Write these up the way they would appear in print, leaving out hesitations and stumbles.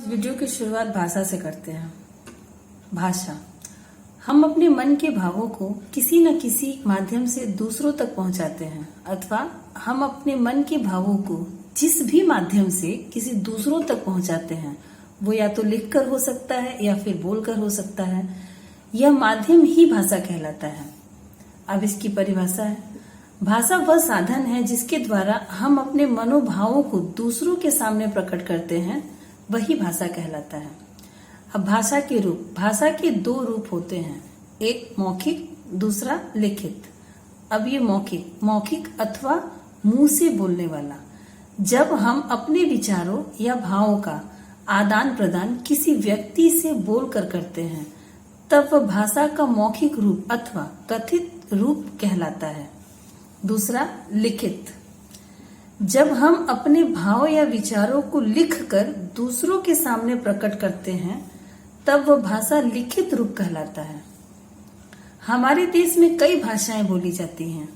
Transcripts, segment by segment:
इस वीडियो की शुरुआत भाषा से करते हैं। भाषा हम अपने मन के भावों को किसी न किसी माध्यम से दूसरों तक पहुंचाते हैं अथवा हम अपने मन के भावों को जिस भी माध्यम से किसी दूसरों तक पहुंचाते हैं वो या तो लिखकर हो सकता है या फिर बोलकर हो सकता है। यह माध्यम ही भाषा कहलाता है। अब इसकी परिभाषा है, भाषा वह साधन है जिसके द्वारा हम अपने मनोभावों को दूसरों के सामने प्रकट करते हैं, वही भाषा कहलाता है। अब भाषा के रूप, भाषा के दो रूप होते हैं, एक मौखिक, दूसरा लिखित। अब ये मौखिक अथवा मुंह से बोलने वाला, जब हम अपने विचारों या भावों का आदान प्रदान किसी व्यक्ति से बोलकर करते हैं तब वह भाषा का मौखिक रूप अथवा कथित रूप कहलाता है। दूसरा लिखित, जब हम अपने भाव या विचारों को लिखकर दूसरों के सामने प्रकट करते हैं तब वह भाषा लिखित रूप कहलाता है। हमारे देश में कई भाषाएं बोली जाती हैं।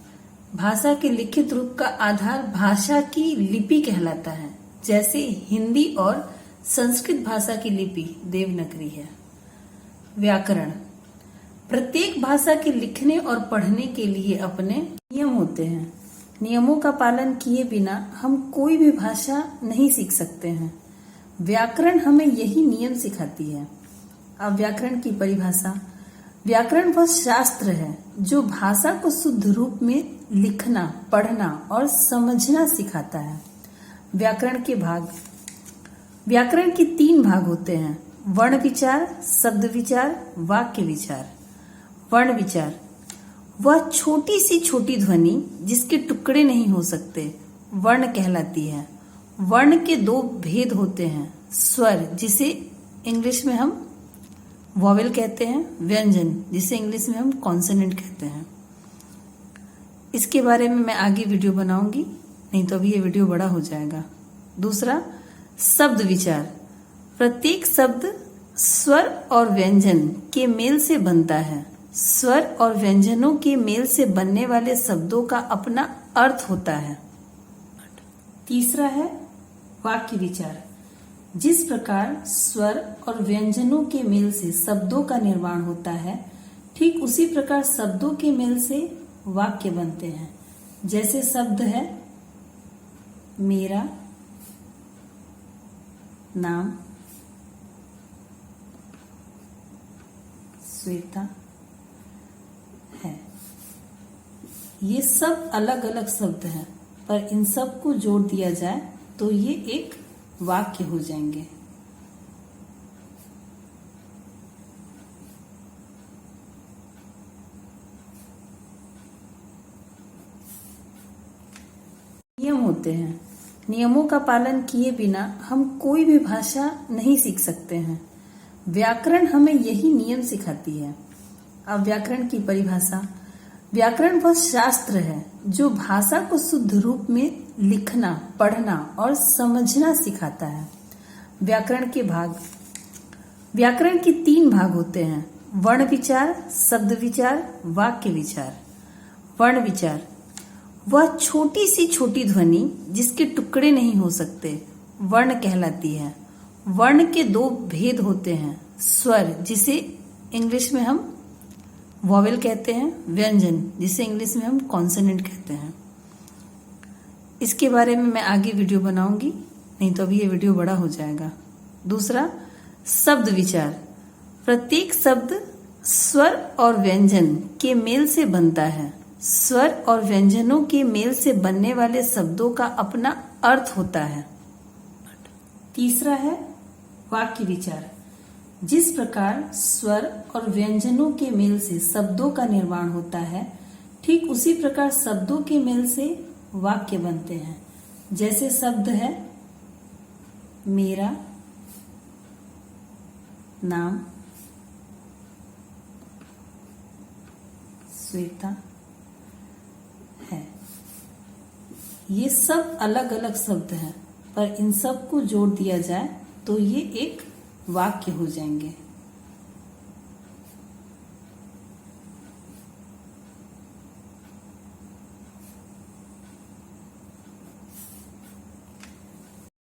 भाषा के लिखित रूप का आधार भाषा की लिपि कहलाता है, जैसे हिंदी और संस्कृत भाषा की लिपि देवनागरी है। व्याकरण, प्रत्येक भाषा के लिखने और पढ़ने के लिए अपने नियम होते हैं। नियमों का पालन किए बिना हम कोई भी भाषा नहीं सीख सकते हैं। व्याकरण हमें यही नियम सिखाती है। अब व्याकरण की परिभाषा, व्याकरण वह शास्त्र है जो भाषा को शुद्ध रूप में लिखना, पढ़ना और समझना सिखाता है। व्याकरण के भाग, व्याकरण के 3 भाग होते हैं, वर्ण विचार, शब्द विचार, वाक्य विचार। वर्ण विचार वह छोटी सी छोटी ध्वनि जिसके टुकड़े नहीं हो सकते वर्ण कहलाती है। वर्ण के 2 भेद होते हैं, स्वर जिसे इंग्लिश में हम वॉवेल कहते हैं, व्यंजन जिसे इंग्लिश में हम कॉन्सोनेंट कहते हैं। इसके बारे में मैं आगे वीडियो बनाऊंगी, नहीं तो अभी ये वीडियो बड़ा हो जाएगा। दूसरा शब्द विचार, प्रत्येक शब्द स्वर और व्यंजन के मेल से बनता है। स्वर और व्यंजनों के मेल से बनने वाले शब्दों का अपना अर्थ होता है। तीसरा है वाक्य विचार, जिस प्रकार स्वर और व्यंजनों के मेल से शब्दों का निर्माण होता है, ठीक उसी प्रकार शब्दों के मेल से वाक्य बनते हैं। जैसे शब्द है मेरा नाम श्वेता है। ये सब अलग अलग शब्द हैं, पर इन सब को जोड़ दिया जाए तो ये एक वाक्य हो जाएंगे। नियम होते हैं, नियमों का पालन किए बिना हम कोई भी भाषा नहीं सीख सकते हैं। व्याकरण हमें यही नियम सिखाती है। अब व्याकरण की परिभाषा, व्याकरण वह शास्त्र है जो भाषा को शुद्ध रूप में लिखना, पढ़ना और समझना सिखाता है। व्याकरण के भाग, व्याकरण के 3 भाग होते हैं, वर्ण विचार, शब्द विचार, वाक्य विचार। वर्ण विचार वह छोटी सी छोटी ध्वनि जिसके टुकड़े नहीं हो सकते वर्ण कहलाती है। वर्ण के 2 भेद होते हैं, स्वर जिसे इंग्लिश में हम वॉवेल कहते हैं, व्यंजन जिसे इंग्लिश में हम कॉन्सोनेंट कहते हैं। इसके बारे में मैं आगे वीडियो बनाऊंगी, नहीं तो अभी ये वीडियो बड़ा हो जाएगा। दूसरा शब्द विचार, प्रत्येक शब्द स्वर और व्यंजन के मेल से बनता है। स्वर और व्यंजनों के मेल से बनने वाले शब्दों का अपना अर्थ होता है। तीसरा है वाक्य विचार, जिस प्रकार स्वर और व्यंजनों के मेल से शब्दों का निर्माण होता है, ठीक उसी प्रकार शब्दों के मेल से वाक्य बनते हैं। जैसे शब्द है मेरा नाम श्वेता है। ये सब अलग अलग शब्द हैं, पर इन सब को जोड़ दिया जाए तो ये एक वाक्य हो जाएंगे।